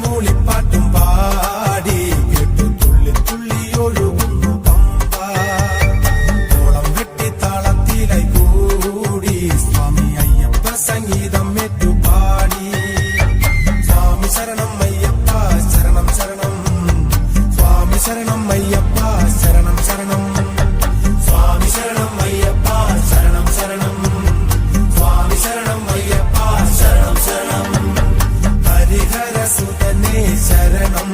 മൂളിപ്പാട്ടും പാടി കേട്ടു തുള്ളി തുള്ളി ഒഴുകുന്നു പമ്പ. ഓളം വെട്ടി താളത്തിലായി കൂടി സ്വാമി അയ്യപ്പ സംഗീതം ഏറ്റുപാടി. സ്വാമി ശരണം അയ്യപ്പ ശരണം ശരണം, സ്വാമി ശരണം അയ്യപ്പ ശരണം ശരണം, സ്വാമി ശരണം അയ്യപ്പ ശരണം ശരണം, സ്വാമി ശരണം അയ്യപ്പ ശരണം ശരണം. ഹരിഹര സുതനേ ശരണം